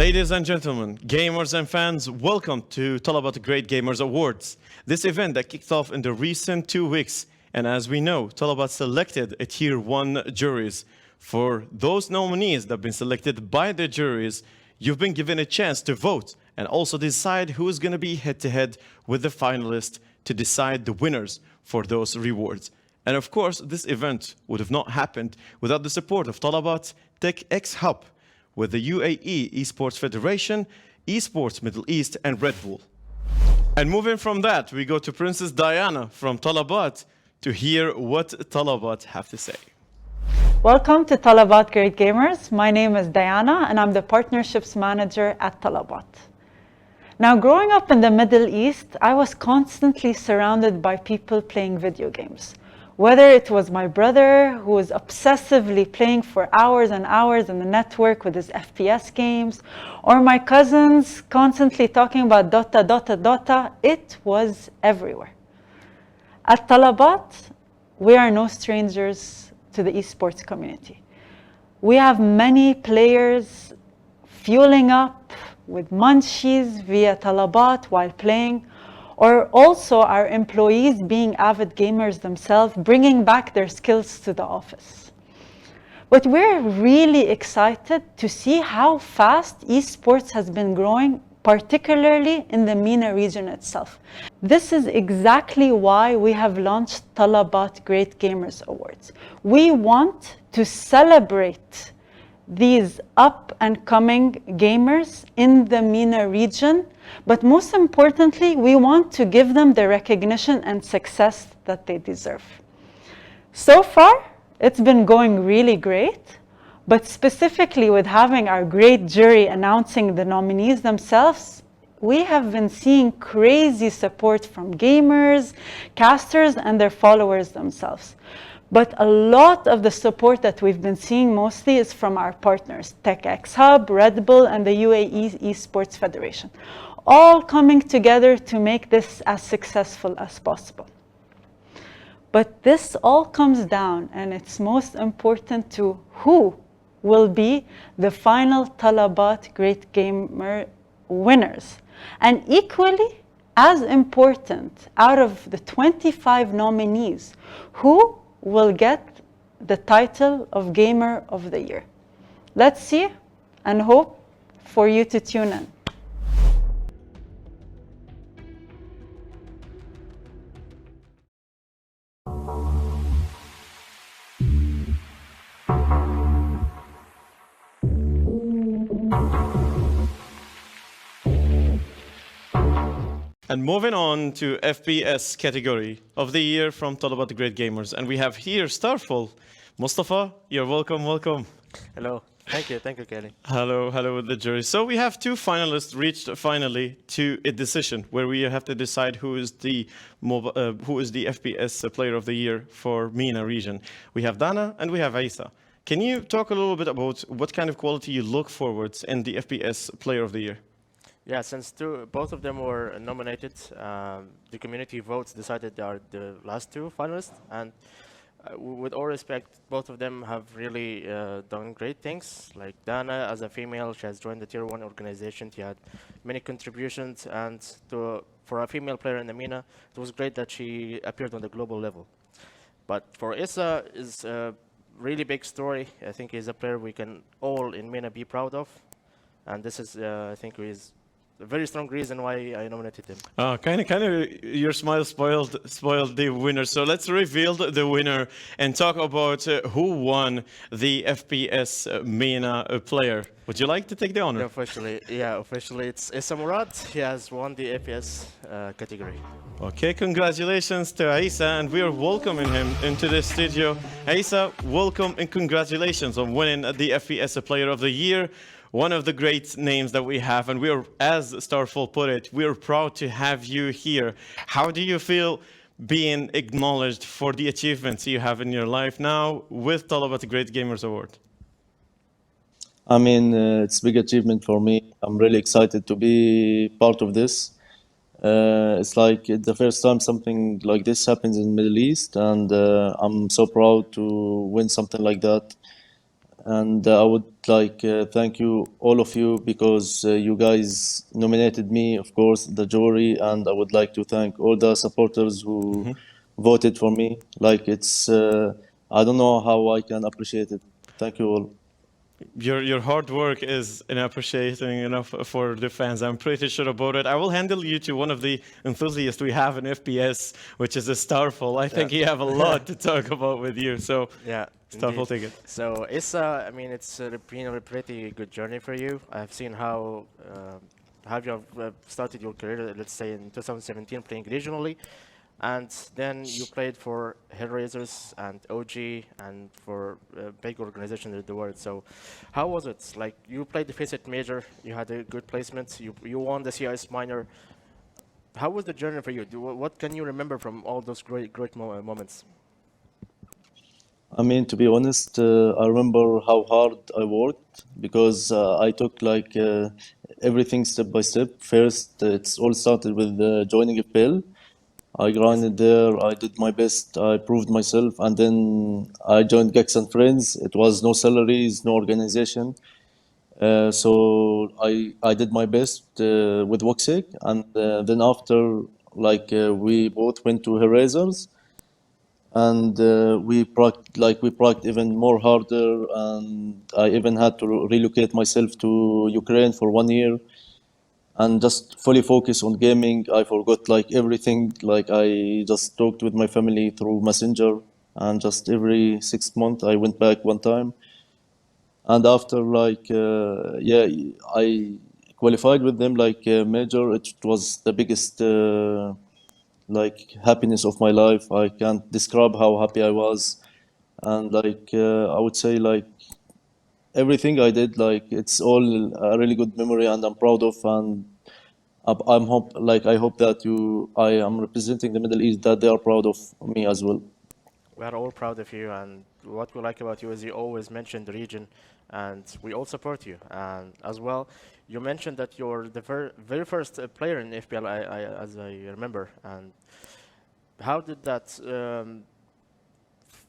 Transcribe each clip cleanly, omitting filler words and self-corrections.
Ladies and gentlemen, gamers and fans, welcome to talabat GreatGamers Awards. This event that kicked off in the recent 2 weeks, and as we know, talabat selected a tier 1 juries. For those nominees that have been selected by the juries, you've been given a chance to vote and also decide who is going to be head-to-head with the finalists to decide the winners for those rewards. And of course, this event would have not happened without the support of talabat Techexhub, with the UAE Esports Federation, Esports Middle East, and Red Bull. And moving from that, we go to Princess Diana from talabat to hear what talabat have to say. Welcome to talabat GreatGamers. My name is Diana, and I'm the Partnerships Manager at talabat. Now, growing up in the Middle East, I was constantly surrounded by people playing video games. Whether it was my brother, who was obsessively playing for hours and hours in the network with his FPS games, or my cousins constantly talking about Dota, it was everywhere. At talabat, we are no strangers to the esports community. We have many players fueling up with munchies via talabat while playing, or also our employees being avid gamers themselves, bringing back their skills to the office. But we're really excited to see how fast esports has been growing, particularly in the MENA region itself. This is exactly why we have launched talabat GreatGamers Awards. We want to celebrate these up-and-coming gamers in the MENA region, but most importantly, we want to give them the recognition and success that they deserve. So far, it's been going really great, but specifically with having our great jury announcing the nominees themselves, we have been seeing crazy support from gamers, casters, and their followers themselves. But a lot of the support that we've been seeing mostly is from our partners, Techexhub, Red Bull, and the UAE Esports Federation, all coming together to make this as successful as possible. But this all comes down, and it's most important, to who will be the final talabat GreatGamer winners. And equally as important, out of the 25 nominees, who will get the title of Gamer of the Year. Let's see and hope for you to tune in. And moving on to FPS category of the year from talabat GreatGamers. And we have here Starfall. Mustafa, you're welcome. Hello. Thank you, Kayyali. Hello with the jury. So we have 2 finalists reached finally to a decision where we have to decide who is the FPS Player of the Year for MENA region. We have Dana and we have Isa. Can you talk a little bit about what kind of quality you look forward in the FPS Player of the Year? Yeah, since both of them were nominated, the community votes decided they are the last 2 finalists. And with all respect, both of them have really done great things. Like Dana, as a female, she has joined the Tier 1 organization. She had many contributions, and for a female player in the MENA, it was great that she appeared on the global level. But for Isa, is a really big story. I think he's a player we can all in MENA be proud of. And this is, I think, is a very strong reason why I nominated him. Kind of, your smile spoiled the winner. So let's reveal the winner and talk about who won the FPS MENA player. Would you like to take the honor? Officially, it's Issa Murad. He has won the FPS category. Okay, congratulations to Isa, and we are welcoming him into the studio. Isa, welcome and congratulations on winning the FPS Player of the Year. One of the great names that we have, and we are, as Starfall put it, we are proud to have you here. How do you feel being acknowledged for the achievements you have in your life now with talabat GreatGamers Award? I mean, it's a big achievement for me. I'm really excited to be part of this. It's like the first time something like this happens in the Middle East, and I'm so proud to win something like that. and I would like thank you all of you because you guys nominated me, of course, the jury, and I would like to thank all the supporters who voted for me. Like it's I don't know how I can appreciate it. Thank you all. Your hard work is inappreciating enough for the fans. I'm pretty sure about it. I will handle you to one of the enthusiasts we have in FPS, which is a Starfall. I think he have a lot to talk about with you. So Yeah, Starfall, indeed. take it. So it's I mean it's been a pretty good journey for you. I've seen how you have started your career, let's say in 2017, playing regionally, and then you played for Hellraisers and OG and for big organizations in the world. So how was it? Like you played the Faceit Major, you had a good placement, you won the CIS Minor. How was the journey for you? What can you remember from all those great moments? I mean, to be honest, I remember how hard I worked because I took like everything step by step. First, it's all started with joining FPL. I grinded there, I did my best, I proved myself, and then I joined Gex and Friends. It was no salaries, no organization. So I did my best with Woxic, and then after, like we both went to Erasers, and we practiced even more harder, and I even had to relocate myself to Ukraine for 1 year and just fully focus on gaming. I forgot like everything. Like I just talked with my family through Messenger, and just every 6 months I went back one time. And after I qualified with them like major. It was the biggest like happiness of my life. I can't describe how happy I was, and like I would say like everything I did, like it's all a really good memory, and I'm proud of. And I'm hope like I hope that I am representing the Middle East, that they are proud of me as well. We are all proud of you, and what we like about you is you always mention the region, and we all support you. And as well, you mentioned that you're the very first player in FPL, as I remember. And how did that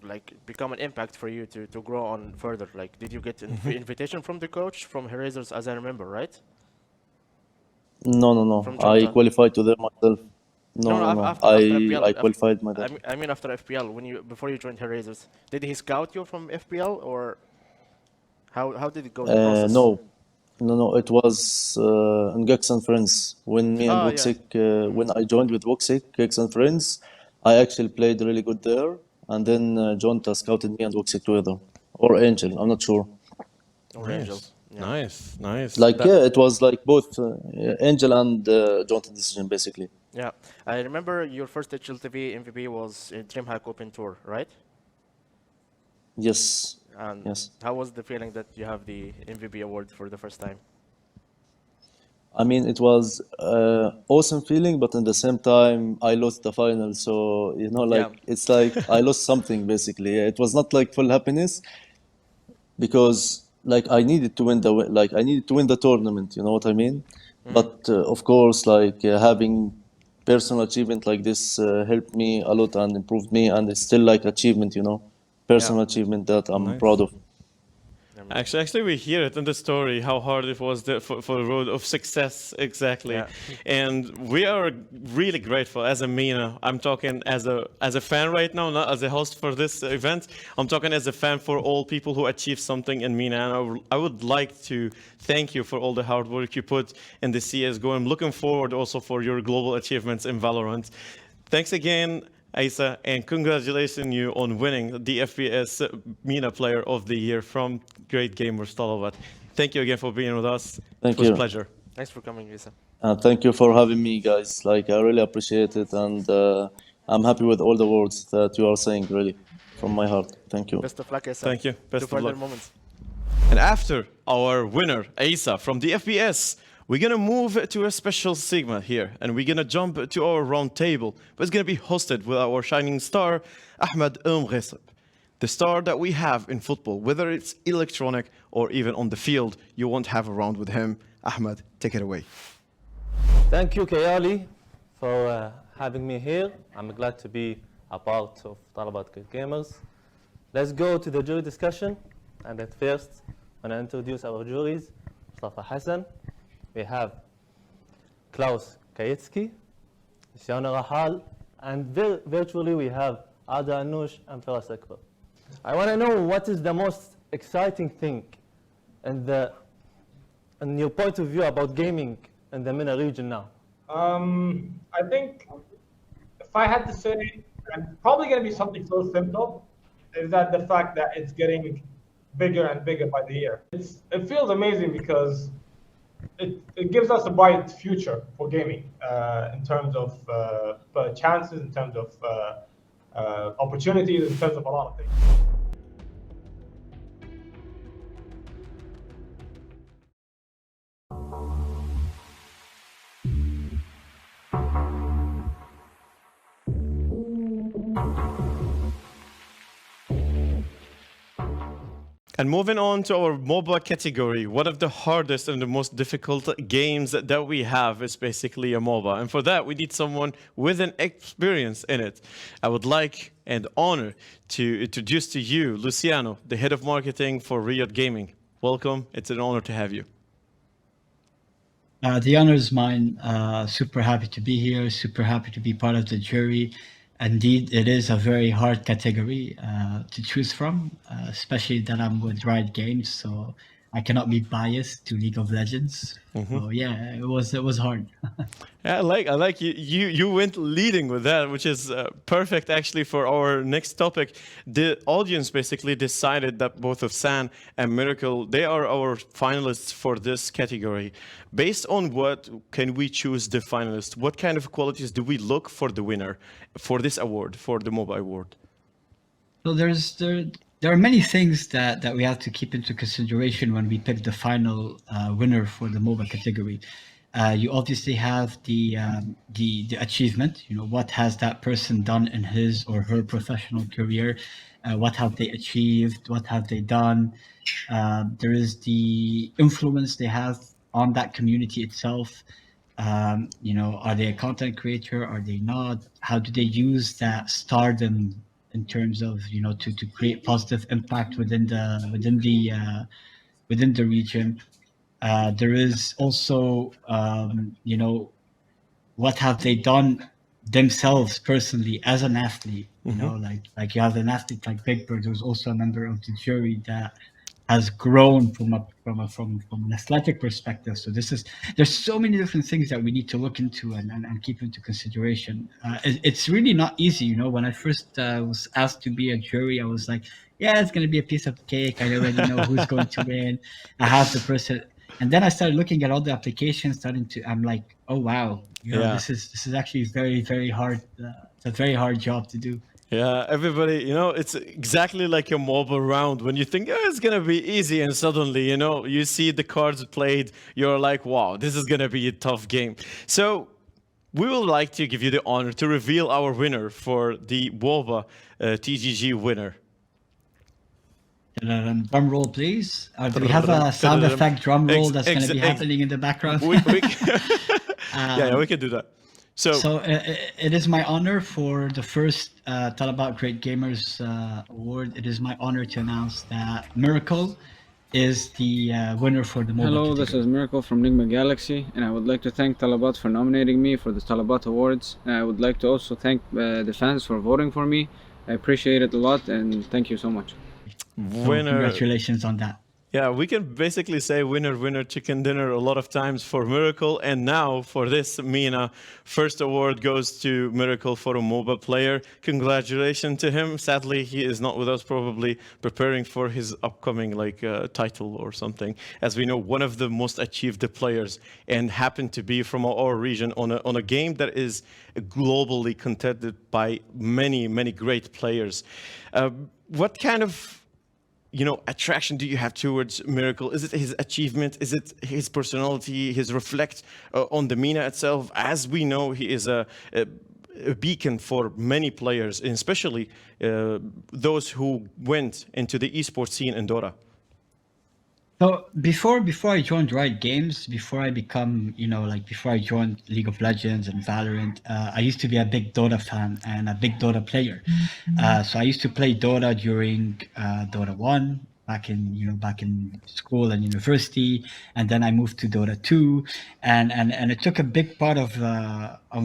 like become an impact for you to grow on further? Like, did you get an invitation from the coach from Erasers, as I remember, right? No. From I Jota? qualified to them myself. No, no, No. after FPL. I qualified my dad. I mean after FPL, before you joined Erasers, did he scout you from FPL, or how did it go, the process? No. It was in Gex and Friends when me and Oh yeah. Woxic when I joined with Woxic, Gex and Friends. I actually played really good there, and then Jonta scouted me and Woxic together, or Angel. I'm not sure. Or Angel. Yeah. Nice. Like yeah, it was like both Angel and Jonta decision basically. Yeah. I remember your first HLTV MVP was in DreamHack Open Tour, right? Yes. And Yes. how was the feeling that you have the MVP award for the first time? I mean, it was awesome feeling, but at the same time, I lost the final. So, Yeah. like it's like I lost something basically. It was not like full happiness because like I needed to win I needed to win the tournament. You know what I mean? But of course, like having personal achievement like this helped me a lot and improved me, and it's still like achievement. Yeah. Personal achievement that I'm Nice. proud of. Actually, we hear it in the story how hard it was for the road of success, exactly. Yeah. And we are really grateful as a MENA. I'm talking as a fan right now, not as a host for this event. I'm talking as a fan for all people who achieve something in MENA. And I would like to thank you for all the hard work you put in the CSGO. I'm looking forward also for your global achievements in Valorant. Thanks again, Aisa, and congratulations you on winning the FPS MENA Player of the Year from GreatGamers Talabat. Thank you again for being with us. Thank It was you. a pleasure. Thanks for coming, Lisa. Thank you for having me, guys. Like, I really appreciate it, and I'm happy with all the words that you are saying, really, from my heart. Thank you. Best of luck, Issa. Thank you. Best to of further luck. moments. And after our winner, Aisa, from the FPS, we're going to move to a special segment here, and we're going to jump to our round table. But it's going to be hosted with our shining star, Ahmed Ghesib. The star that we have in football, whether it's electronic or even on the field, you won't have a round with him. Ahmed, take it away. Thank you, Kayyali, for having me here. I'm glad to be a part of talabat GreatGamers. Let's go to the jury discussion. And at first, when I introduce our juries, Mustafa Hassan, we have Klaus Kajetski, Luciano Rahal, and virtually we have Ada Anoush and Firas Akbar. I want to know what is the most exciting thing and your point of view about gaming in the MENA region now. I think if I had to say, I'm probably going to be something so simple, is that the fact that it's getting bigger and bigger by the year. It feels amazing because it gives us a bright future for gaming in terms of chances, in terms of opportunities, in terms of a lot of things. And moving on to our Moba category, one of the hardest and the most difficult games that we have is basically a Moba. And for that, we need someone with an experience in it. I would like and honor to introduce to you Luciano, the head of marketing for Riyadh Gaming. Welcome. It's an honor to have you. The honor is mine. Super happy to be here. Super happy to be part of the jury. Indeed, it is a very hard category to choose from, especially that I'm with Riot Games, so I cannot be biased to League of Legends. So yeah, it was hard. Yeah, I like you went leading with that, which is perfect actually for our next topic. The audience basically decided that both of San and Miracle, they are our finalists for this category. Based on what can we choose the finalists? What kind of qualities do we look for the winner for this award, for the Moba Award? So there are many things that we have to keep into consideration when we pick the final winner for the MOBA category. You obviously have the achievement. You know, what has that person done in his or her professional career? What have they achieved? What have they done? There is the influence they have on that community itself. You know, are they a content creator? Are they not? How do they use that stardom in terms of, you know, to create positive impact within the region? There is also, you know, what have they done themselves personally as an athlete? You know, like you have an athlete like BigBird, who's also a member of the jury, that has grown from an athletic perspective. So there's so many different things that we need to look into and keep into consideration. It's really not easy, you know. When I first was asked to be a jury, I was like, yeah, it's going to be a piece of cake. I already know who's going to win. I have the person. And then I started looking at all the applications, I'm like, oh wow, you know, this is actually very, very hard. It's a very hard job to do. Yeah, everybody, you know, it's exactly like a mobile round. When you think, oh, it's going to be easy, and suddenly, you know, you see the cards played, you're like, wow, this is going to be a tough game. So we would like to give you the honor to reveal our winner for the WOBA TGG winner. Drum roll, please. Do we have a sound effect drum roll that's going to be happening in the background? Yeah, we can do that. So it is my honor for the first Talabat GreatGamers Award. It is my honor to announce that Miracle is the winner for the Moba Hello, category. this is Miracle from Nigma Galaxy, and I would like to thank Talabat for nominating me for the Talabat Awards. And I would like to also thank the fans for voting for me. I appreciate it a lot, and thank you so much. Winner. Congratulations on that. Yeah, we can basically say winner, winner, chicken dinner a lot of times for Miracle. And now for this MENA, first award goes to Miracle for a Moba player. Congratulations to him. Sadly, he is not with us, probably preparing for his upcoming title or something. As we know, one of the most achieved players and happened to be from our region on a game that is globally contended by many, many great players. What kind of attraction do you have towards Miracle? Is it his achievement? Is it his personality, his reflect on the MENA itself? As we know, he is a beacon for many players, and especially those who went into the esports scene in Dota. So before I joined Riot Games, before I joined League of Legends and Valorant, I used to be a big Dota fan and a big Dota player. So I used to play Dota during Dota 1, back in school and university, and then I moved to Dota 2, and it took a big part of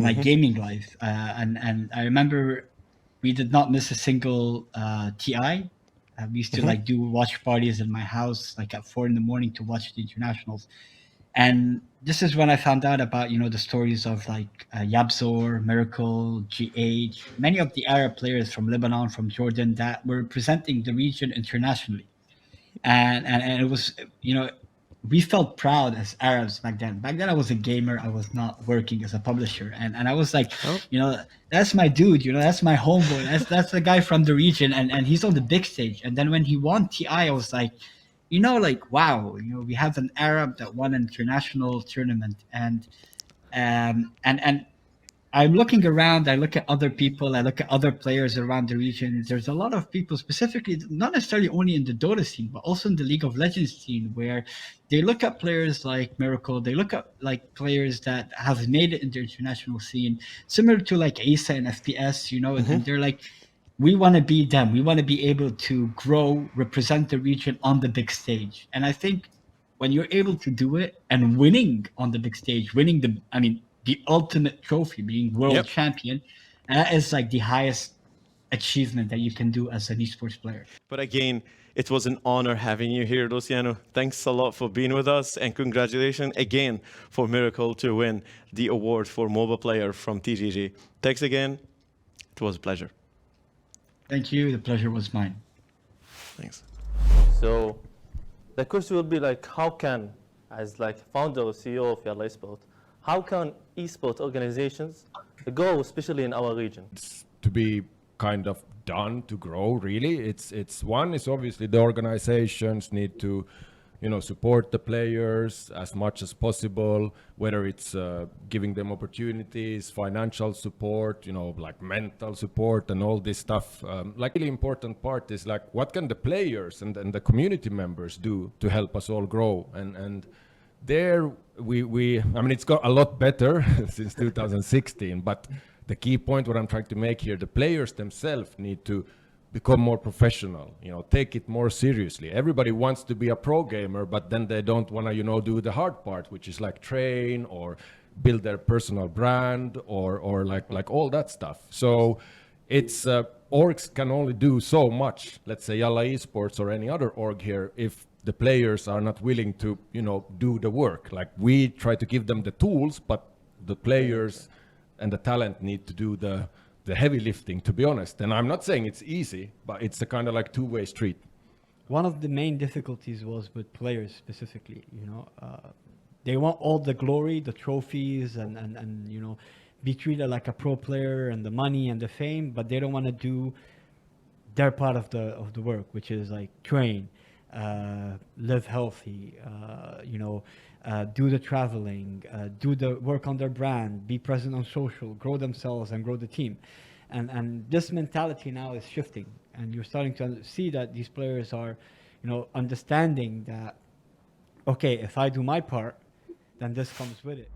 my gaming life. And I remember we did not miss a single TI. We used to like do watch parties in my house, like at 4 a.m. to watch the internationals. And this is when I found out about, the stories of like Yabzor, Miracle, GH, many of the Arab players from Lebanon, from Jordan that were representing the region internationally. And it was, we felt proud as Arabs back then. Back then I was a gamer. I was not working as a publisher. And I was like, that's my dude, that's my homeboy. That's the guy from the region. And he's on the big stage. And then when he won TI, I was like, like, wow, we have an Arab that won an international tournament. And I'm looking around, I look at other people, I look at other players around the region. There's a lot of people, specifically, not necessarily only in the Dota scene, but also in the League of Legends scene, where they look at players like Miracle, they look at like players that have made it in the international scene, similar to like Asa and FPS, and they're like, we want to be them. We want to be able to grow, represent the region on the big stage. And I think when you're able to do it and winning on the big stage, winning the ultimate trophy, being world champion, and that is like the highest achievement that you can do as an esports player. But again, it was an honor having you here, Luciano. Thanks a lot for being with us, and congratulations again for Miracle to win the award for Moba player from TGG. Thanks again. It was a pleasure. Thank you. The pleasure was mine. Thanks. So the question would be like, how can, as like founder or CEO of Yalla Esports, how can esports organizations go, especially in our region? To be kind of done to grow, really. It's one is obviously the organizations need to, support the players as much as possible, whether it's giving them opportunities, financial support, like mental support and all this stuff. Like really important part is like, what can the players and the community members do to help us all grow? And there it's got a lot better since 2016, but the key point what I'm trying to make here, the players themselves need to become more professional, take it more seriously. Everybody wants to be a pro gamer, but then they don't want to, do the hard part, which is like train or build their personal brand or like all that stuff. So it's orgs can only do so much. Let's say Yalla Esports or any other org here, if the players are not willing to, do the work. Like we try to give them the tools, but the players and the talent need to do the heavy lifting, to be honest. And I'm not saying it's easy, but it's a kind of like two-way street. One of the main difficulties was with players specifically, they want all the glory, the trophies, and be treated like a pro player and the money and the fame, but they don't want to do their part of the work, which is like train, live healthy, do the traveling, do the work on their brand, be present on social, grow themselves and grow the team. And this mentality now is shifting, and you're starting to see that these players are, understanding that, okay, if I do my part, then this comes with it.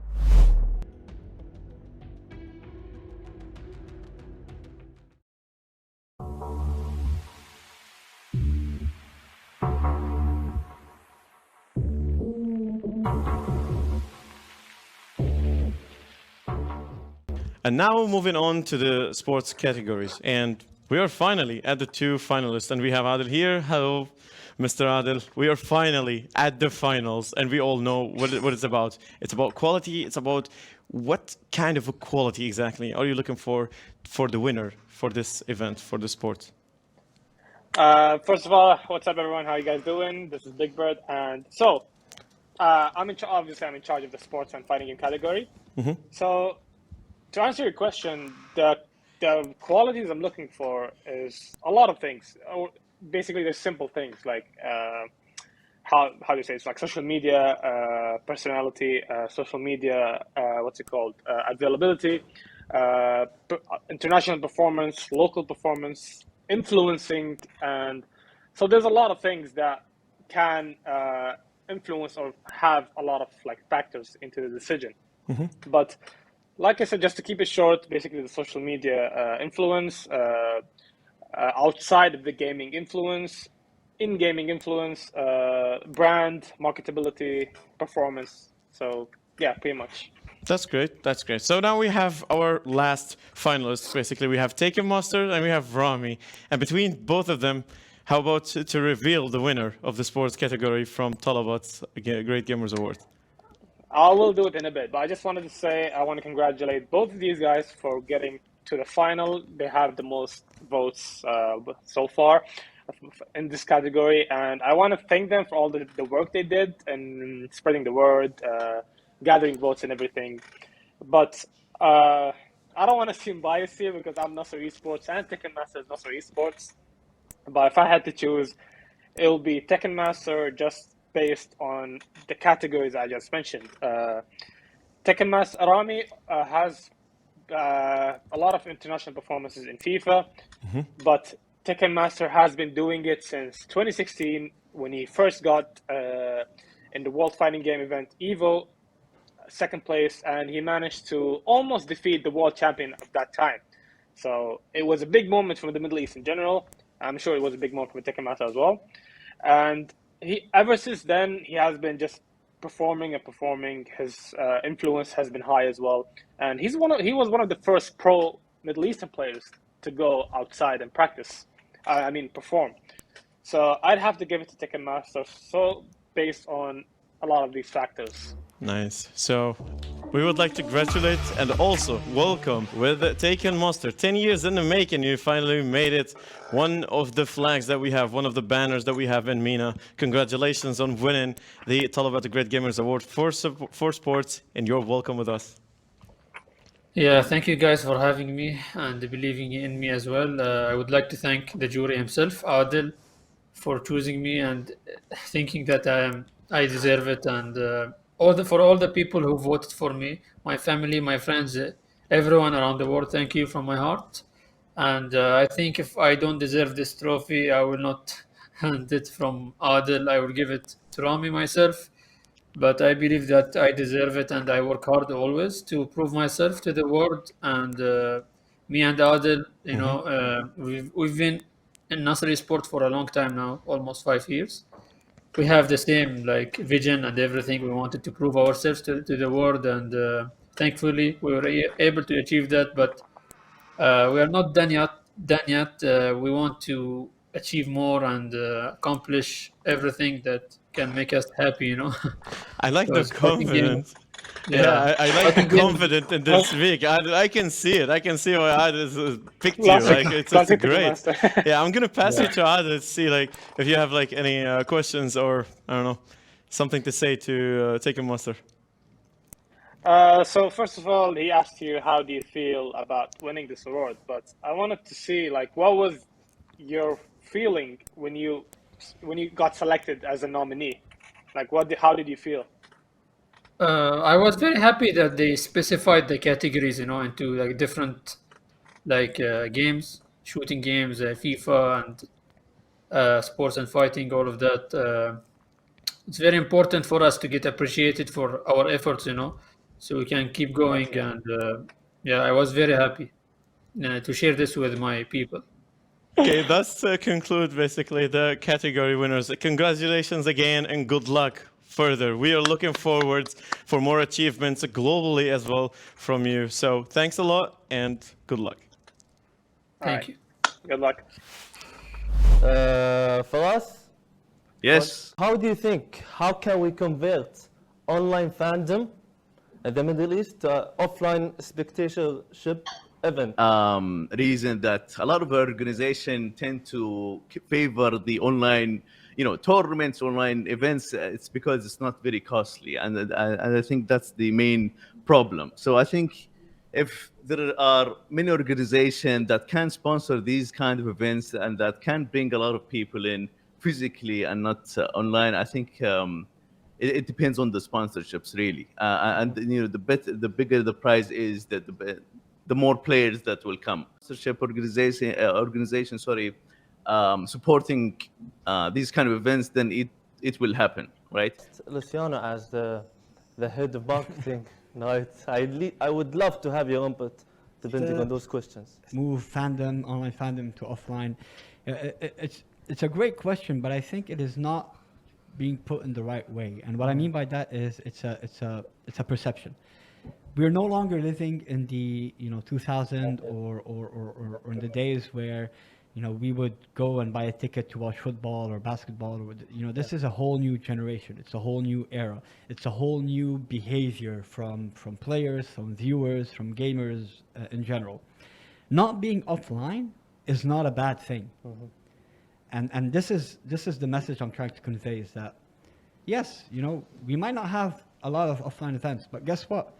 And now moving on to the sports categories. And we are finally at the two finalists. And we have Adil here. Hello, Mr. Adil. We are finally at the finals. And we all know what it's about. It's about quality. It's about what kind of a quality exactly are you looking for the winner for this event, for the sport? First of all, what's up, everyone? How you guys doing? This is BigBird. And so, obviously, I'm in charge of the sports and fighting game category. Mm-hmm. So, to answer your question, the qualities I'm looking for is a lot of things. Basically, there's simple things like how do you say, it's like social media personality, social media availability, international performance, local performance, influencing, and so there's a lot of things that can influence or have a lot of like factors into the decision. Mm-hmm. But like I said, just to keep it short, basically the social media influence, outside of the gaming influence, in-gaming influence, brand, marketability, performance. So yeah, pretty much. That's great. That's great. So now we have our last finalists. Basically, we have Taken Master and we have Rami. And between both of them, how about to reveal the winner of the sports category from talabat's Great Gamers Award? I will do it in a bit, but I just wanted to say I want to congratulate both of these guys for getting to the final. They have the most votes so far in this category, and I want to thank them for all the work they did and spreading the word, gathering votes and everything. But I don't want to seem biased here because I'm Nasser Esports and Tekken Master is Nasser Esports. But if I had to choose, it will be Tekken Master just based on the categories I just mentioned. Tekken Master Rami has a lot of international performances in FIFA, but Tekken Master has been doing it since 2016 when he first got in the World Fighting Game event EVO, second place, and he managed to almost defeat the world champion at that time. So it was a big moment for the Middle East in general. I'm sure it was a big moment for Tekken Master as well. And he, ever since then, he has been just performing and performing. His influence has been high as well. And he was one of the first pro Middle Eastern players to go outside and practice. Perform. So I'd have to give it to Tekken Master. So based on a lot of these factors. Nice. So we would like to congratulate and also welcome with Taken Master. 10 years in the making, you finally made it. One of the flags that we have, one of the banners that we have in MENA. Congratulations on winning the talabat Great Gamers Award for sports, and you're welcome with us. Yeah, thank you guys for having me and believing in me as well. I would like to thank the jury himself, Adil, for choosing me and thinking that I deserve it, and for all the people who voted for me, my family, my friends, everyone around the world, thank you from my heart. And I think if I don't deserve this trophy, I will not hand it from Adil. I will give it to Rami myself. But I believe that I deserve it, and I work hard always to prove myself to the world. And me and Adil, we've been in Nasr Esports for a long time now, almost 5 years. We have the same vision and everything. We wanted to prove ourselves to the world, and thankfully we were able to achieve that. But we are not done yet. We want to achieve more and accomplish everything that can make us happy. I like So the it's fucking confidence. game. Yeah, I like Fucking the game. confidence in this week. I can see it. I can see why Adil picked you. Classic- It's classic great. Master. Yeah, I'm gonna pass you to Adil to see if you have any questions or I don't know something to say to Taken Master. So first of all, he asked you how do you feel about winning this award, but I wanted to see what was your feeling when you got selected as a nominee? How did you feel? I was very happy that they specified the categories, into different games, shooting games, FIFA, and sports and fighting, all of that. It's very important for us to get appreciated for our efforts, so we can keep going. And I was very happy to share this with my people. Okay, that's conclude basically the category winners. Congratulations again and good luck further. We are looking forward for more achievements globally as well from you. So thanks a lot and good luck. Thank you. Good luck. For us, Yes. how do you think? How can we convert online fandom in the Middle East to offline spectatorship event? Reason that a lot of organizations tend to favor the online, tournaments, online events. It's because it's not very costly, and I think that's the main problem. So I think if there are many organizations that can sponsor these kind of events and that can bring a lot of people in physically and not online, I think it depends on the sponsorships really. And the bigger the prize is, the more players that will come. Sponsorship organization, supporting these kind of events, then it will happen, right? Luciano, as the head of marketing, I would love to have your input depending on those questions. Move fandom, online fandom to offline. It's a great question, but I think it is not being put in the right way. And what I mean by that is it's a perception. We're no longer living in the 2000 or in the days where we would go and buy a ticket to watch football or basketball. Or, this is a whole new generation. It's a whole new era. It's a whole new behavior from players, from viewers, from gamers in general. Not being offline is not a bad thing. And this is the message I'm trying to convey, is that yes, we might not have a lot of offline events, but guess what?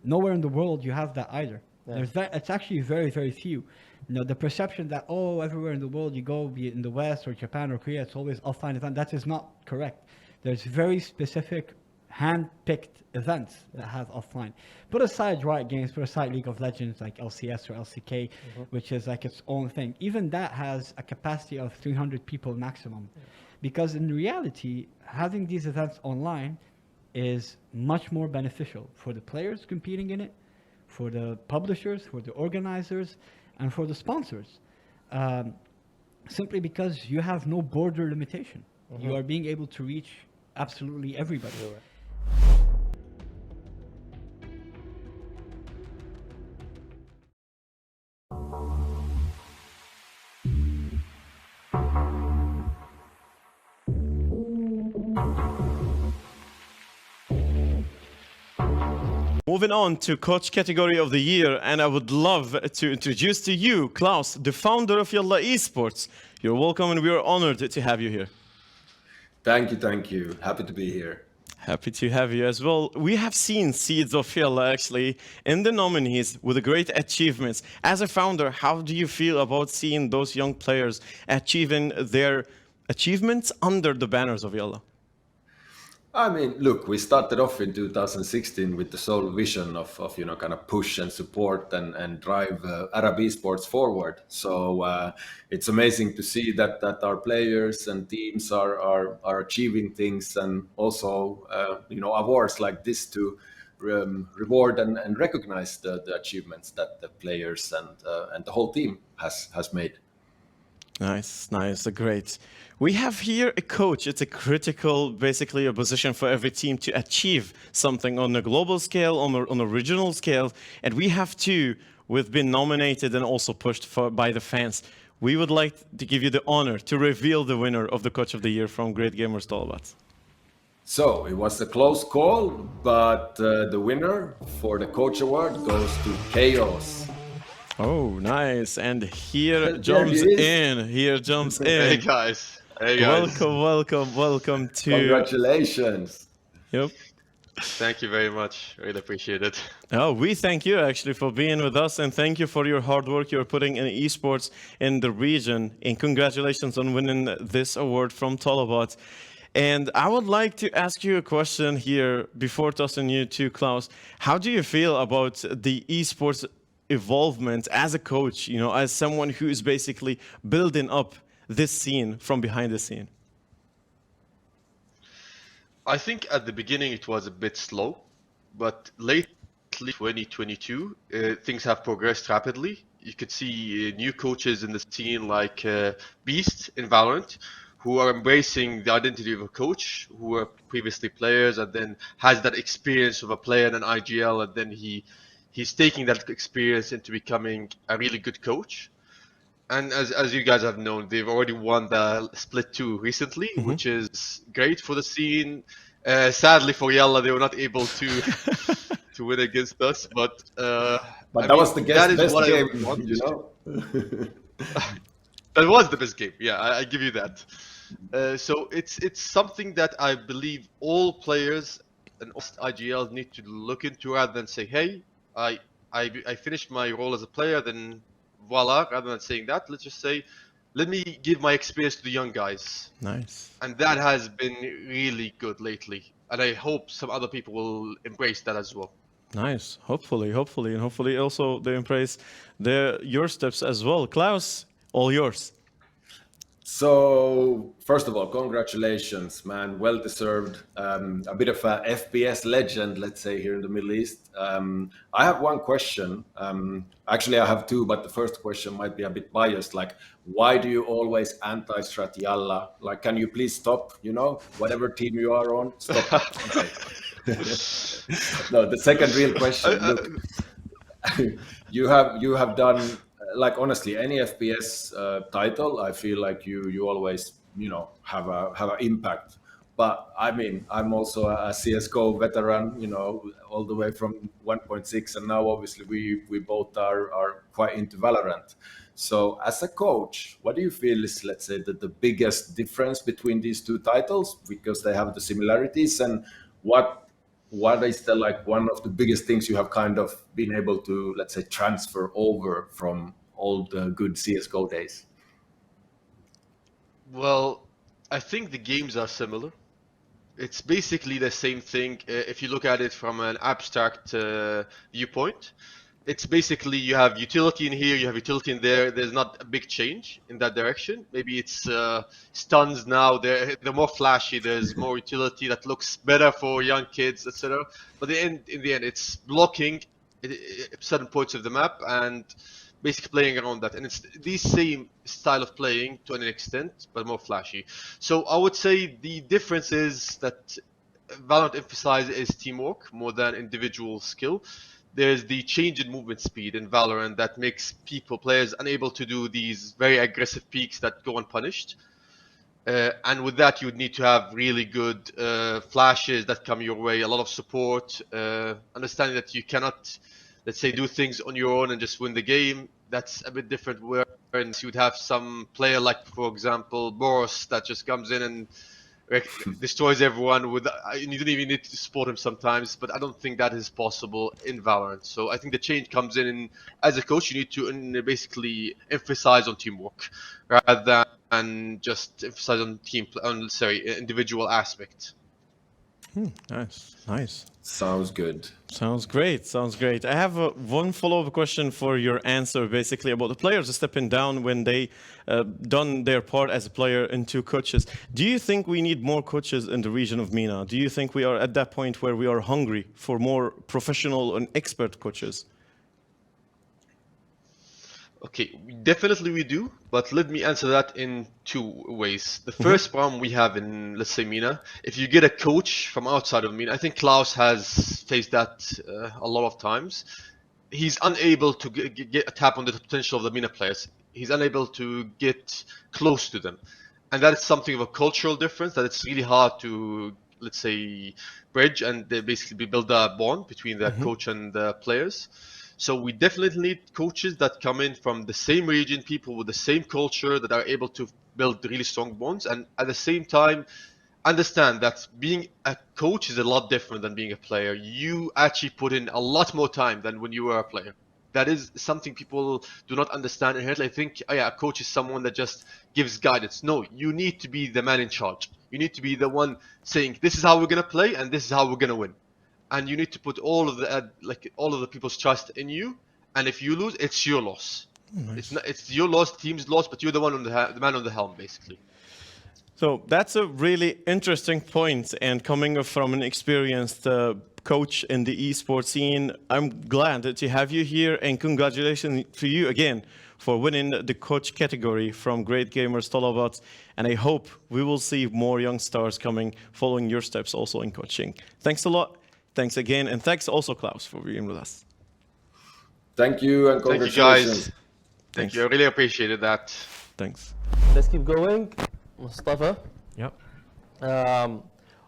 Nowhere in the world you have that either. It's actually very, very few. The perception that, everywhere in the world you go, be it in the West or Japan or Korea, it's always offline event. That is not correct. There's very specific hand-picked events that have offline. Put aside Riot Games, put aside League of Legends like LCS or LCK, which is like its own thing. Even that has a capacity of 300 people maximum. Because in reality, having these events online is much more beneficial for the players competing in it, for the publishers, for the organizers, and for the sponsors. Simply because you have no border limitation. You are being able to reach absolutely everybody. Moving on to coach category of the year, and I would love to introduce to you, Klaus, the founder of Yalla Esports. You're welcome, and we are honored to have you here. Thank you. Happy to be here. Happy to have you as well. We have seen seeds of Yalla actually in the nominees with great achievements. As a founder, how do you feel about seeing those young players achieving their achievements under the banners of Yalla? I mean, look, we started off in 2016 with the sole vision of kind of push and support and drive Arab esports forward. So it's amazing to see that our players and teams are achieving things, and also awards like this to reward and recognize the achievements that the players and the whole team has made. Nice, great. We have here a coach. It's a critical, basically a position for every team to achieve something on a global scale, on a regional scale. And we have two who've been nominated and also pushed by the fans. We would like to give you the honor to reveal the winner of the Coach of the Year from GreatGamers Talabat. So it was a close call, but the winner for the Coach Award goes to Chaos. Oh, nice. And here jumps in. Hey guys. Welcome to... Congratulations. Yep. Thank you very much. Really appreciate it. Oh, we thank you actually for being with us, and thank you for your hard work you're putting in esports in the region. And congratulations on winning this award from Talabat. And I would like to ask you a question here before tossing you to Klaus. How do you feel about the esports involvement as a coach, as someone who is basically building up this scene from behind the scene? I think at the beginning it was a bit slow, but lately 2022 things have progressed rapidly. You could see new coaches in the scene like Beast in Valorant, who are embracing the identity of a coach, who were previously players and then has that experience of a player in an IGL, and then he's taking that experience into becoming a really good coach. And as you guys have known, they've already won the Split 2 recently, which is great for the scene. Sadly for Yalla, they were not able to win against us, but that was the best game, That was the best game. Yeah, I give you that. So it's something that I believe all players and IGL need to look into, rather than say, hey, I finished my role as a player, then voila, rather than saying that, let's just say, let me give my experience to the young guys. Nice. And that has been really good lately. And I hope some other people will embrace that as well. Nice. Hopefully. And hopefully also they embrace your steps as well. Klaus, all yours. So, first of all, congratulations, man. Well deserved. A bit of a FPS legend, let's say, here in the Middle East. I have one question. Actually, I have two, but the first question might be a bit biased. Like, why do you always anti-strat Yalla? Like, can you please stop? You know, whatever team you are on, stop. Okay. No, the second real question. Look, you have done like honestly any FPS title. I feel like you always have an impact. But I mean, I'm also a CS:GO veteran, all the way from 1.6, and now obviously we both are quite into Valorant. So as a coach, what do you feel is, let's say, the biggest difference between these two titles, because they have the similarities, and what is the one of the biggest things you have kind of been able to, let's say, transfer over from old good CS:GO days? Well, I think the games are similar. It's basically the same thing if you look at it from an abstract viewpoint. It's basically you have utility in here, you have utility in there. There's not a big change in that direction. Maybe it's stuns now. They're more flashy. There's more utility that looks better for young kids, etc. But in the end, it's blocking certain points of the map and basically playing around that. And it's the same style of playing to an extent, but more flashy. So I would say the difference is that Valorant emphasizes teamwork more than individual skill. There's the change in movement speed in Valorant that makes players unable to do these very aggressive peaks that go unpunished. And with that, you would need to have really good flashes that come your way, a lot of support, understanding that you cannot, let's say, do things on your own and just win the game. That's a bit different where you would have some player like, for example, Boros, that just comes in and destroys everyone with, you don't even need to support him sometimes, but I don't think that is possible in Valorant. So I think the change comes in as a coach, you need to basically emphasize on teamwork rather than just emphasize on individual aspect. Nice. Sounds good. Sounds great. I have one follow-up question for your answer, basically about the players stepping down when they done their part as a player into coaches. Do you think we need more coaches in the region of MENA? Do you think we are at that point where we are hungry for more professional and expert coaches? Okay, definitely we do, but let me answer that in two ways. The first problem we have in, let's say, MENA, if you get a coach from outside of MENA, I think Klaus has faced that a lot of times. He's unable to get a tap on the potential of the MENA players. He's unable to get close to them. And that is something of a cultural difference that it's really hard to, let's say, bridge and basically build a bond between the coach and the players. So we definitely need coaches that come in from the same region, people with the same culture that are able to build really strong bonds, and at the same time understand that being a coach is a lot different than being a player. You actually put in a lot more time than when you were a player. That is something people do not understand inherently. I think, a coach is someone that just gives guidance. No, you need to be the man in charge. You need to be the one saying, this is how we're going to play and this is how we're going to win. And you need to put all of the people's trust in you. And if you lose, it's your loss. Nice. It's your loss, team's loss, but you're the one the man on the helm, basically. So that's a really interesting point. And coming from an experienced coach in the esports scene, I'm glad to have you here. And congratulations to you again for winning the coach category from GreatGamers talabat. And I hope we will see more young stars coming, following your steps also in coaching. Thanks a lot. Thanks again, and thanks also, Klaus, for being with us. Thank you, and congratulations. Thank you, guys. Thank you. I really appreciated that. Thanks. Let's keep going. Mustafa. Yep.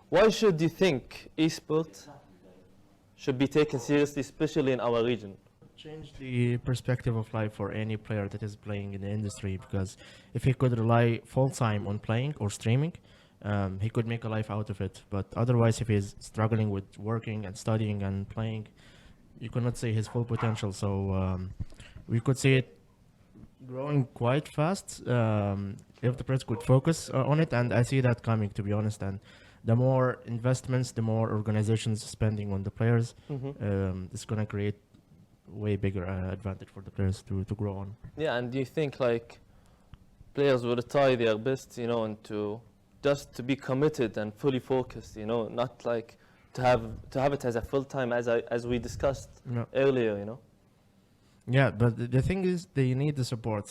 Why should you think esports should be taken seriously, especially in our region? Change the perspective of life for any player that is playing in the industry, because if he could rely full-time on playing or streaming, he could make a life out of it. But otherwise, if he's struggling with working and studying and playing, you cannot see his full potential. So we could see it growing quite fast if the players could focus on it. And I see that coming, to be honest. And the more investments, the more organizations spending on the players, it's going to create way bigger advantage for the players to grow on. Yeah, and do you think players will try their best, you know, and to just to be committed and fully focused, you know, not like to have it as a full time as we discussed earlier, you know. Yeah, but the thing is, they need the support,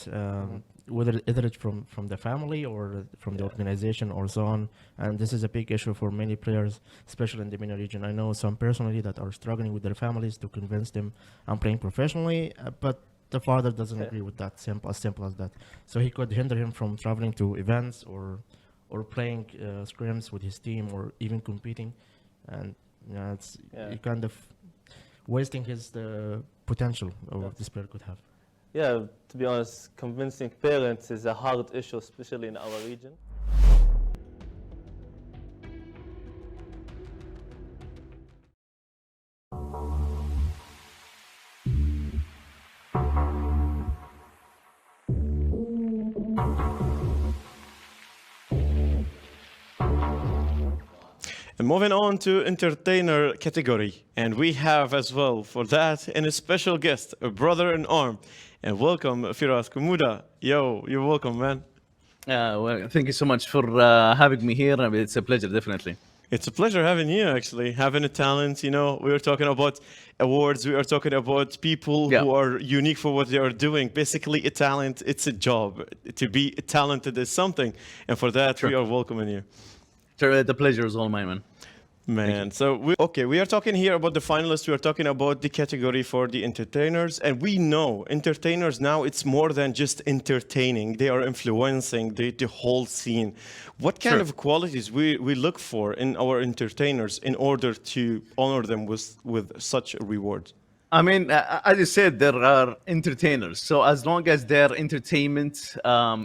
whether either it's from the family or from the organization or so on. And this is a big issue for many players, especially in the MENA region. I know some personally that are struggling with their families to convince them I'm playing professionally, but the father doesn't agree with that. Simple as that. So he could hinder him from traveling to events or playing scrims with his team or even competing, and it's kind of wasting his potential of this player could have. Yeah, to be honest, convincing parents is a hard issue, especially in our region. And moving on to entertainer category, and we have as well for that and a special guest, a brother in arm, and welcome Firas Kemuda. Yo, you're welcome, man. Well, thank you so much for having me here. I mean, it's a pleasure, definitely. It's a pleasure having you, actually, having a talent. You know, we were talking about awards. We are talking about people who are unique for what they are doing. Basically, a talent, it's a job. To be talented is something. And for that, we are welcoming you. The pleasure is all mine, man. Man, so we are talking here about the finalists. We are talking about the category for the entertainers, and we know entertainers now, it's more than just entertaining. They are influencing the whole scene. What kind of qualities we look for in our entertainers in order to honor them with such a reward? I mean, as you said, there are entertainers. So as long as their entertainment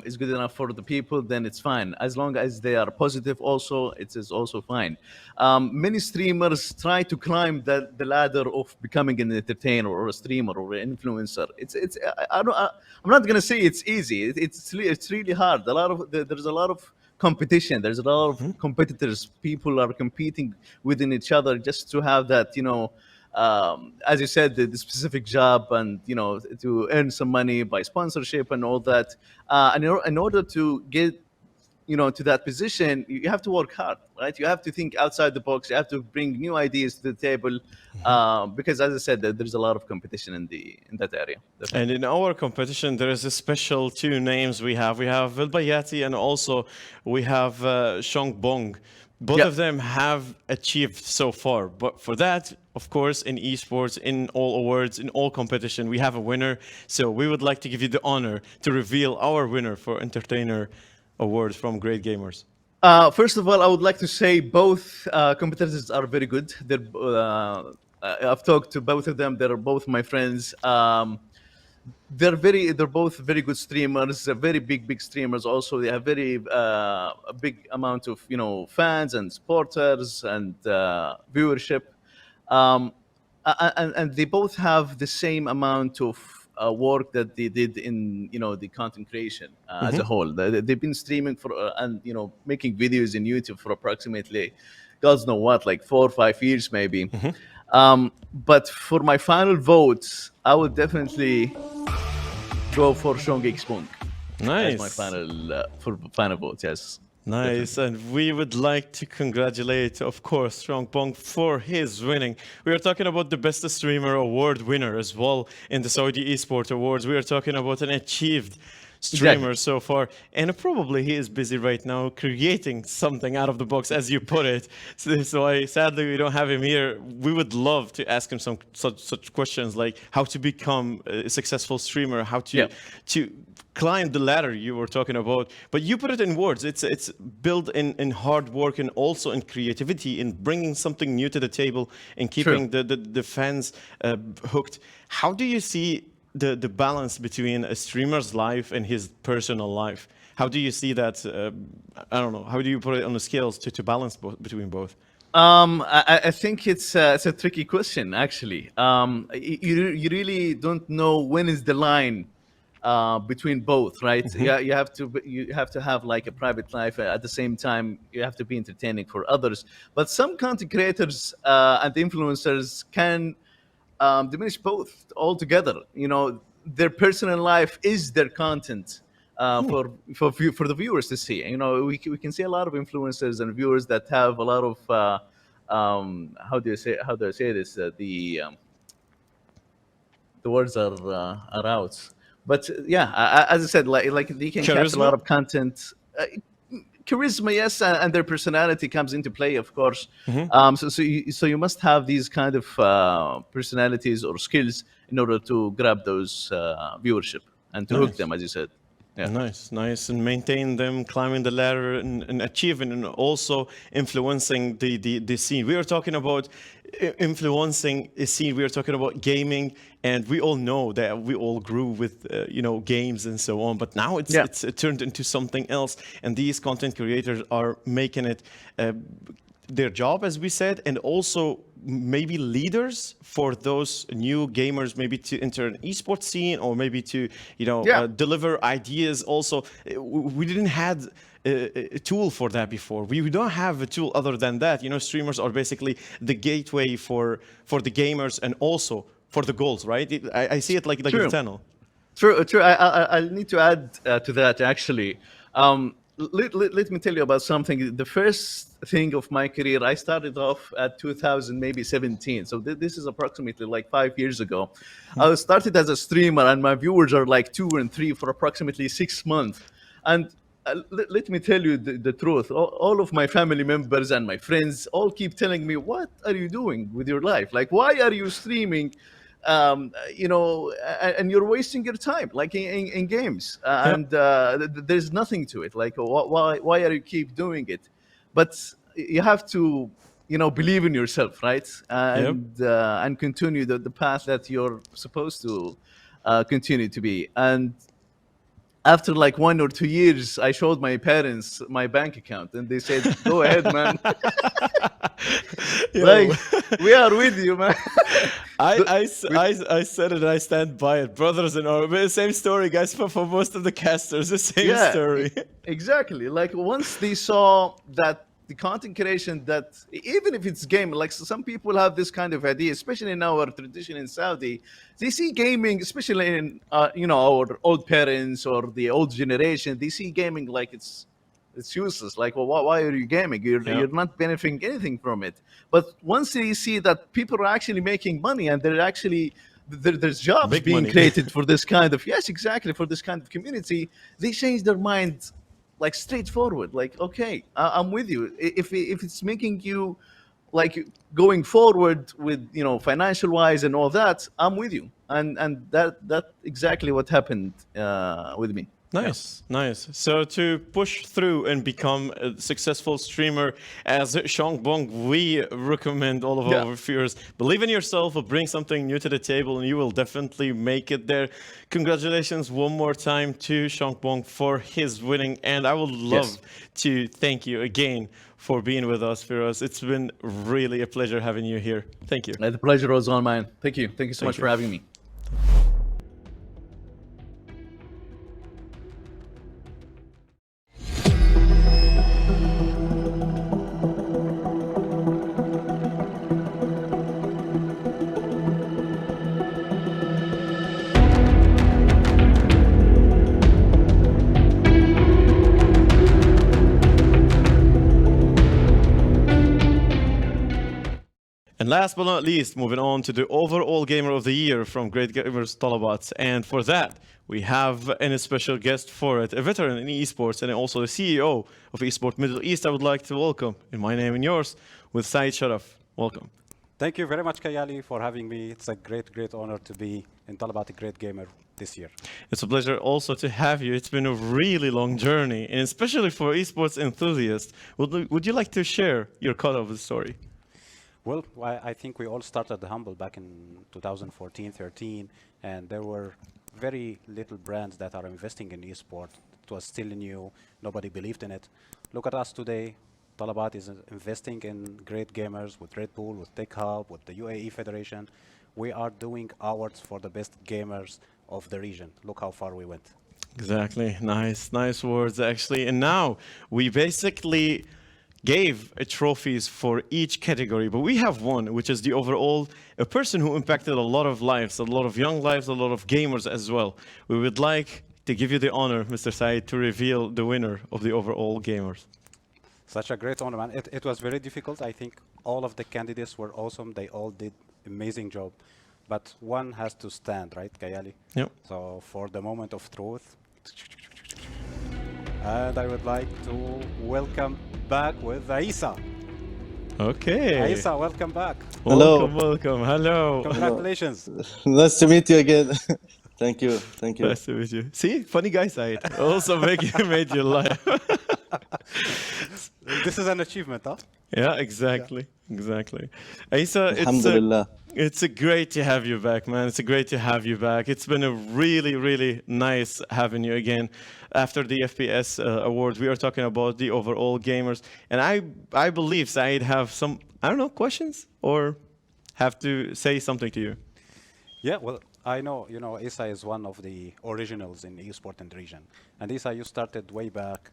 is good enough for the people, then it's fine. As long as they are positive also, it is also fine. Many streamers try to climb the ladder of becoming an entertainer or a streamer or an influencer. I'm not going to say it's easy. It's really hard. There's a lot of competition. There's a lot of competitors. People are competing within each other just to have that, you know, as you said, the specific job and, you know, to earn some money by sponsorship and all that. And in order to get, you know, to that position, you have to work hard, right? You have to think outside the box. You have to bring new ideas to the table, because, as I said, there's a lot of competition in that area. Definitely. And in our competition, there is a special two names we have. We have Vilbayati and also we have Shong Bong. Both of them have achieved so far. But for that, of course, in esports, in all awards, in all competition, we have a winner. So we would like to give you the honor to reveal our winner for Entertainer Awards from GreatGamers. First of all, I would like to say both competitors are very good. I've talked to both of them. They're both my friends. They're both very good streamers, very big streamers. Also, they have a big amount of, you know, fans and supporters and viewership, and they both have the same amount of work that they did in, you know, the content creation as a whole. They've been streaming for and, you know, making videos in YouTube for approximately, God knows what, like 4 or 5 years maybe. But for my final votes, I would definitely go for Shong Bong. Nice. As my final vote, yes. Nice, Definitely. and we would like to congratulate, of course, Shong Bong for his winning. We are talking about the Best Streamer Award winner as well in the Saudi Esports Awards. We are talking about an achieved streamer so far, and probably he is busy right now creating something out of the box, as you put it. So I sadly we don't have him here. We would love to ask him some such questions like how to become a successful streamer, how to climb the ladder you were talking about. But you put it in words. It's built in hard work and also in creativity, in bringing something new to the table and keeping the fans hooked. How do you see the balance between a streamer's life and his personal life? How do you see that? I don't know. How do you put it on the scales to balance between both? I think it's a tricky question, actually. You really don't know when is the line between both, right? Yeah, you have to have like a private life. At the same time, you have to be entertaining for others. But some content creators and influencers can diminish both altogether. You know, their personal life is their content, for the viewers to see. You know, we can see a lot of influencers and viewers that have a lot of how do I say this? The words are out. But yeah, as I said, like they can catch a lot of content. Charisma, yes, and their personality comes into play, of course. So you must have these kind of personalities or skills in order to grab those viewership and to hook them, as you said. Yeah. Nice, and maintain them, climbing the ladder, and achieving, and also influencing the scene. We are talking about influencing a scene. We are talking about gaming, and we all know that we all grew with games and so on. But now it's turned into something else, and these content creators are making it their job, as we said, and also maybe leaders for those new gamers, maybe to enter an esports scene, or maybe to deliver ideas. Also, we didn't have a tool for that before. We don't have a tool other than that. Streamers are basically the gateway for the gamers and also for the goals, right? I see it like a tunnel. True. I need to add to that, actually. Let me tell you about something. The first thing of my career, I started off at 2000, maybe 17. So this is approximately like 5 years ago. I started as a streamer, and my viewers are like 2 and 3 for approximately 6 months. And let me tell you the truth. All of my family members and my friends all keep telling me, "What are you doing with your life? Like, why are you streaming? And you're wasting your time, like in games, and there's nothing to it. Like, why are you keep doing it?" But you have to, believe in yourself, right? And continue the path that you're supposed to continue to be. And after like 1 or 2 years, I showed my parents my bank account, and they said, "Go ahead, man." Like, we are with you, man. I said it, and I stand by it. Brothers in arms, same story, guys. For most of the casters, the same story. Exactly. Like, once they saw that the content creation, that even if it's game, like some people have this kind of idea, especially in our tradition in Saudi, they see gaming, especially in our old parents or the old generation, they see gaming like it's useless. Like, well, why are you gaming? You're not benefiting anything from it. But once they see that people are actually making money, and they're actually there's jobs being created for this kind of for this kind of community, they change their mind like straightforward. Like, okay, I'm with you. If it's making you like going forward with financial wise and all that, I'm with you. And that exactly what happened with me. Nice. So to push through and become a successful streamer as Shangbong, we recommend all of our viewers, believe in yourself, bring something new to the table, and you will definitely make it there. Congratulations one more time to Shangbong for his winning, and I would love to thank you again for being with us, Firas. It's been really a pleasure having you here. Thank you. The pleasure was all mine. Thank you so much for having me. And last but not least, moving on to the overall Gamer of the Year from GreatGamers Talabat. And for that, we have a special guest for it, a veteran in esports and also the CEO of Esports Middle East. I would like to welcome, in my name and yours, with Saeed Sharaf. Welcome. Thank you very much, Kayyali, for having me. It's a great honor to be in Talabat Great Gamer this year. It's a pleasure also to have you. It's been a really long journey, and especially for esports enthusiasts. Would you like to share your cut of the story? Well, I think we all started humble back in 2014-13, and there were very little brands that are investing in esports. It was still new. Nobody believed in it. Look at us today. Talabat is investing in great gamers with Red Bull, with Techexhub, with the UAE Federation. We are doing awards for the best gamers of the region. Look how far we went. Exactly. Nice words, actually. And now we basically gave trophies for each category, but we have one, which is the overall, a person who impacted a lot of lives, a lot of young lives, a lot of gamers as well. We would like to give you the honor, Mr. Saeed, to reveal the winner of the overall gamers. Such a great honor, man. It was very difficult. I think all of the candidates were awesome. They all did amazing job. But one has to stand, right, Kayyali? Yep. So for the moment of truth, and I would like to welcome back with Aisa. Okay. Aisa, welcome back. Hello. Welcome. Hello. Congratulations. Nice to meet you again. Thank you. Thank you. Nice to meet you. See, funny guy Saeed. Also made you laugh. This is an achievement, huh? Yeah, exactly. Exactly. Aisa, Alhamdulillah. it's great to have you back, man. It's great to have you back. It's been a really, really nice having you again. After the FPS Award, we are talking about the overall gamers. And I believe Saeed have some, I don't know, questions or have to say something to you. Yeah, well, I know, you know, Isa is one of the originals in eSport in the region. And Isa, you started way back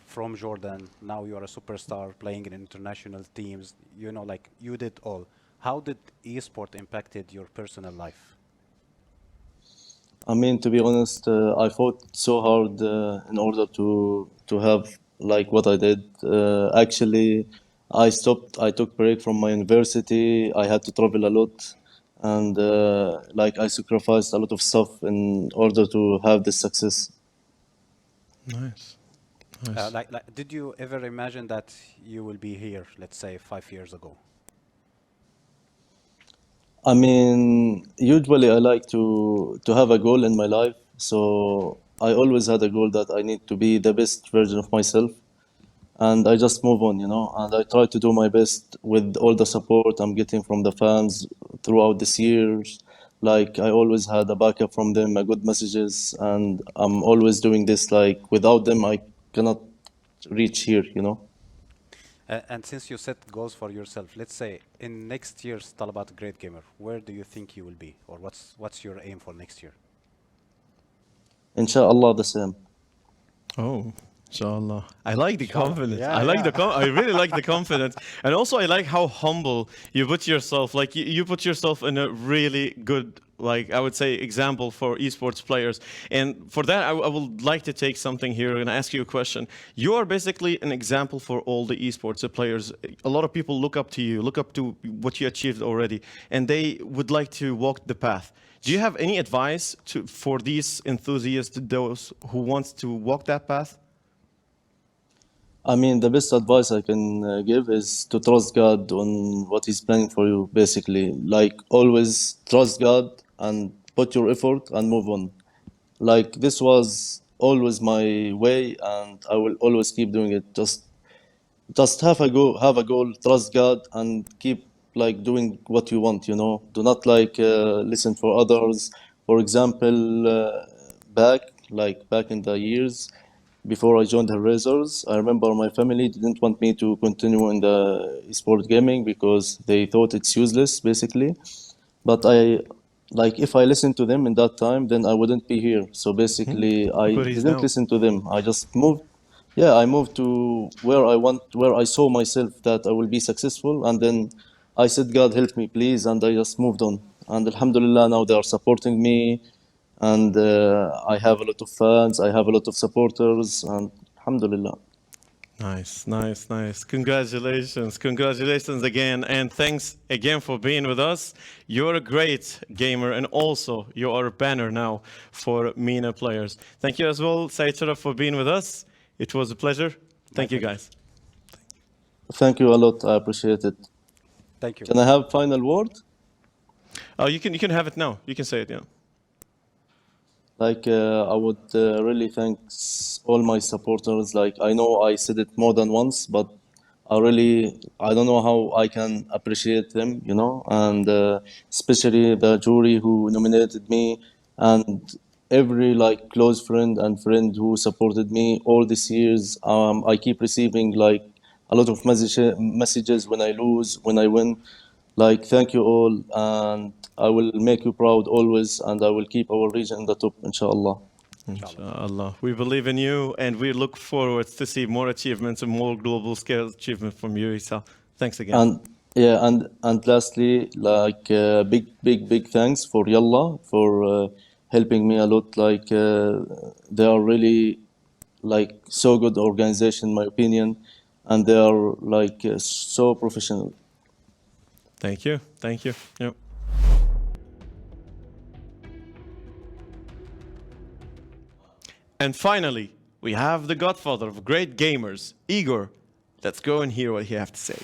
from Jordan. Now you are a superstar playing in international teams. You know, like you did all. How did eSport impacted your personal life? I mean, to be honest, I fought so hard in order to have like what I did. Actually, I stopped. I took break from my university. I had to travel a lot, and like I sacrificed a lot of stuff in order to have this success. Nice. Nice. Did you ever imagine that you will be here, let's say 5 years ago? I mean, usually I like to have a goal in my life. So I always had a goal that I need to be the best version of myself. And I just move on, you know, and I try to do my best with all the support I'm getting from the fans throughout this years. Like I always had a backup from them, a good messages, and I'm always doing this. Like without them, I cannot reach here, you know. And since you set goals for yourself, let's say in next year's Talabat Great Gamer, where do you think you will be, or what's your aim for next year? Inshallah, the same. Oh, inshallah. I like the confidence. Yeah, I like yeah. I really like the confidence. And also I like how humble you put yourself. Like you put yourself in a really good, like I would say, example for esports players. And for that, I would like to take something here and ask you a question. You are basically an example for all the esports players. A lot of people look up to you, look up to what you achieved already, and they would like to walk the path. Do you have any advice for these enthusiasts, those who want to walk that path? I mean, the best advice I can give is to trust God on what He's planning for you, basically. Like, always trust God and put your effort and move on. Like, this was always my way, and I will always keep doing it. Just have a goal, trust God, and keep like doing what you want, you know. Do not like listen for others. For example, back in the years, before I joined the Razors, I remember my family didn't want me to continue in the esport gaming because they thought it's useless, basically. But if I listened to them in that time, then I wouldn't be here. So basically, I But he's didn't now. listen to them. I just moved. Yeah, I moved to where I saw myself that I will be successful. And then I said, God, help me, please. And I just moved on. And Alhamdulillah, now they are supporting me. And I have a lot of fans, I have a lot of supporters, and Alhamdulillah. Nice, nice, nice. Congratulations. Congratulations again. And thanks again for being with us. You're a great gamer, and also you are a banner now for MENA players. Thank you as well, Saeed Sharaf, for being with us. It was a pleasure. Thank you, guys. Thank you a lot, I appreciate it. Thank you. Can I have final word? Oh, you can have it now. You can say it, yeah. Like, I would really thank all my supporters. Like, I know I said it more than once, but I don't know how I can appreciate them, you know, and especially the jury who nominated me, and every like close friend and friend who supported me all these years. I keep receiving like a lot of messages when I lose, when I win. Like, thank you all, and I will make you proud always, and I will keep our region in the top, inshallah. Inshallah. We believe in you, and we look forward to see more achievements and more global scale achievement from you, Isa. Thanks again. And yeah, and lastly, like big thanks for Yalla for helping me a lot. Like they are really like so good organization, in my opinion, and they are like so professional. Thank you. Thank you. Yep. And finally, we have the godfather of great gamers, Igor. Let's go and hear what he has to say.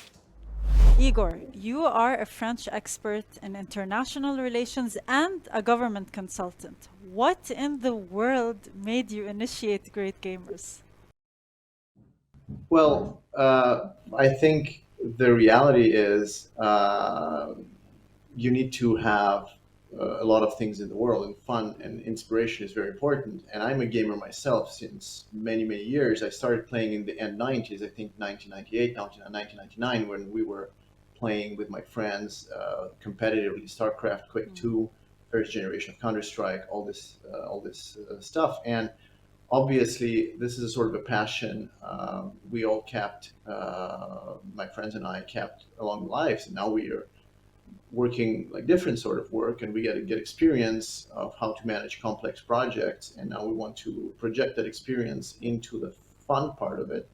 Igor, you are a French expert in international relations and a government consultant. What in the world made you initiate GreatGamers? Well, I think the reality is you need to have a lot of things in the world, and fun and inspiration is very important. And I'm a gamer myself since many, many years. I started playing in the end 90s, I think 1998, 1999, when we were playing with my friends competitively, StarCraft, Quake 2, first generation of Counter-Strike, all this stuff. And obviously, this is a sort of a passion we all kept, my friends and I kept along lives. And now we are working like different sort of work, and we get experience of how to manage complex projects. And now we want to project that experience into the fun part of it.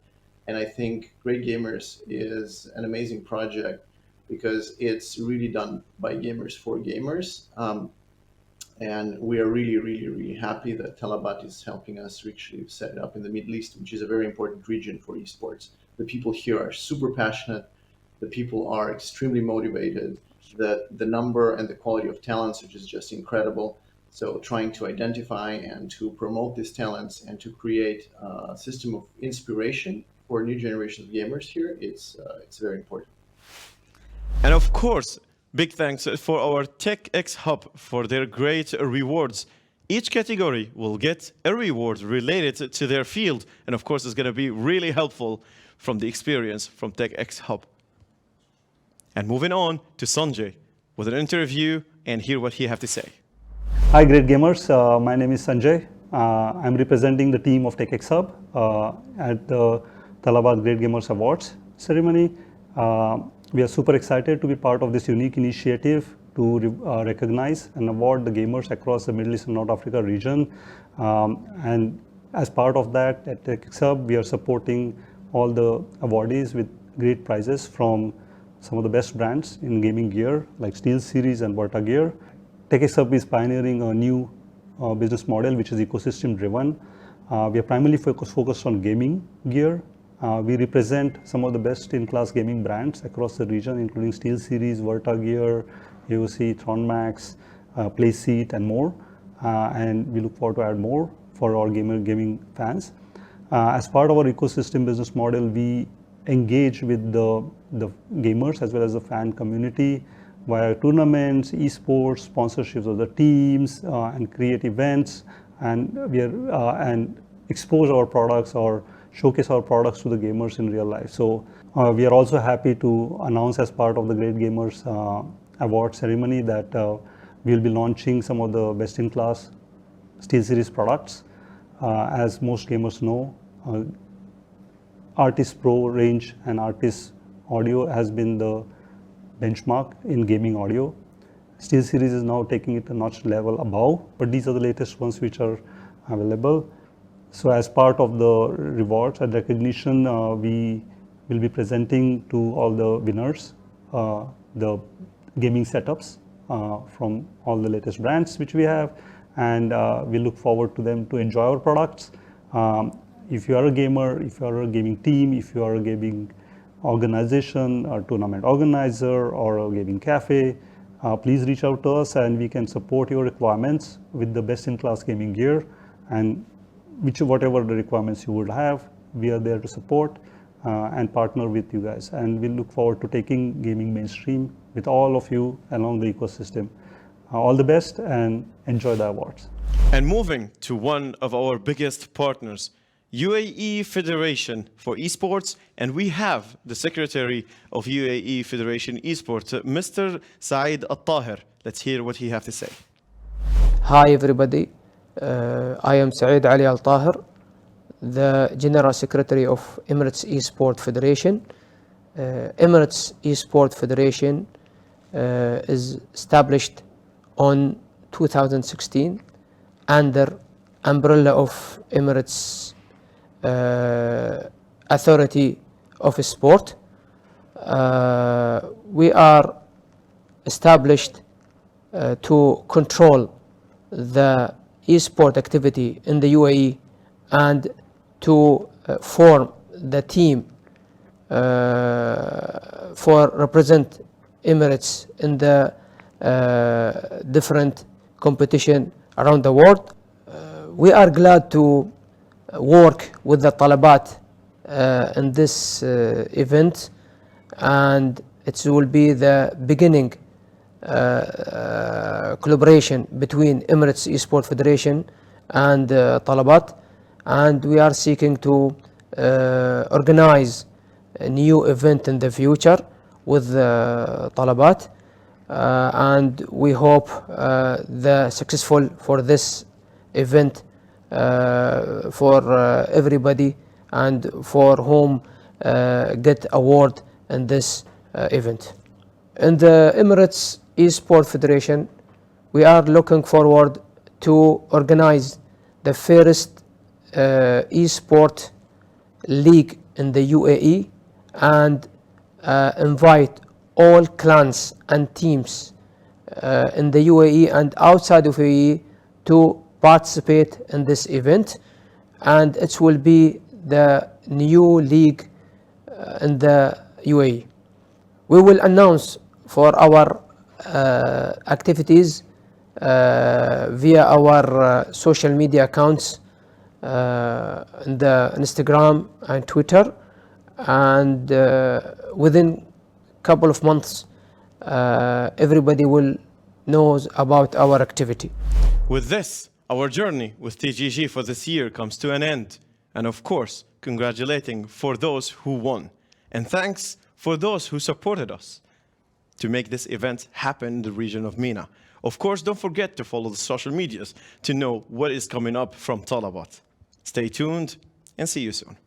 And I think GreatGamers is an amazing project because it's really done by gamers for gamers. And we are really, really, really happy that talabat is helping us actually set it up in the Middle East, which is a very important region for esports. The people here are super passionate. The people are extremely motivated. The number and the quality of talents are just incredible. So trying to identify and to promote these talents and to create a system of inspiration for a new generation of gamers here, it's very important. And of course, big thanks for our Techexhub for their great rewards. Each category will get a reward related to their field. And of course, it's going to be really helpful from the experience from Techexhub. And moving on to Sanjay with an interview and hear what he has to say. Hi, great gamers. My name is Sanjay. I'm representing the team of Techexhub at the talabat GreatGamers Awards ceremony. We are super excited to be part of this unique initiative to recognize and award the gamers across the Middle East and North Africa region. And as part of that, at Techexhub, we are supporting all the awardees with great prizes from some of the best brands in gaming gear like SteelSeries and Verta Gear. Techexhub is pioneering a new business model which is ecosystem driven. We are primarily focused on gaming gear. We represent some of the best in-class gaming brands across the region, including SteelSeries, Verta Gear, AOC, Thronmax, Playseat, and more. And we look forward to add more for our gaming fans. As part of our ecosystem business model, we engage with the gamers as well as the fan community via tournaments, esports, sponsorships of the teams, and create events, and and expose our products or showcase our products to the gamers in real life. So we are also happy to announce as part of the GreatGamers Award ceremony that we'll be launching some of the best-in-class SteelSeries products. As most gamers know, Artist Pro range and Artist Audio has been the benchmark in gaming audio. SteelSeries is now taking it a notch level above, but these are the latest ones which are available. So as part of the rewards and recognition, we will be presenting to all the winners the gaming setups from all the latest brands which we have, and we look forward to them to enjoy our products. If you are a gamer, if you are a gaming team, if you are a gaming organization, or tournament organizer, or a gaming cafe, please reach out to us and we can support your requirements with the best-in-class gaming gear, and whatever the requirements you would have, we are there to support and partner with you guys. And we look forward to taking gaming mainstream with all of you along the ecosystem. All the best and enjoy the awards. And moving to one of our biggest partners, UAE Federation for Esports, and we have the Secretary of UAE Federation Esports, Mr. Saeed Taher. Let's hear what he has to say. Hi everybody, I am Saeed Ali Al Taher, the General Secretary of Emirates Esports Federation. Emirates Esports Federation is established on 2016 under umbrella of Emirates Authority of Sport. We are established to control the esport activity in the UAE and to form the team for represent Emirates in the different competition around the world. We are glad to work with the talabat in this event, and it will be the beginning collaboration between Emirates Esport Federation and talabat, and we are seeking to organize a new event in the future with talabat, and we hope the successful for this event for everybody and for whom get award in this event. In the Emirates Esport Federation, we are looking forward to organize the first esport league in the UAE and invite all clans and teams in the UAE and outside of UAE to participate in this event, and it will be the new league in the UAE. We will announce for our activities via our social media accounts in the Instagram and Twitter, and within couple of months everybody will knows about our activity. With this, our journey with TGG for this year comes to an end. And of course, congratulating for those who won. And thanks for those who supported us to make this event happen in the region of MENA. Of course, don't forget to follow the social medias to know what is coming up from talabat. Stay tuned and see you soon.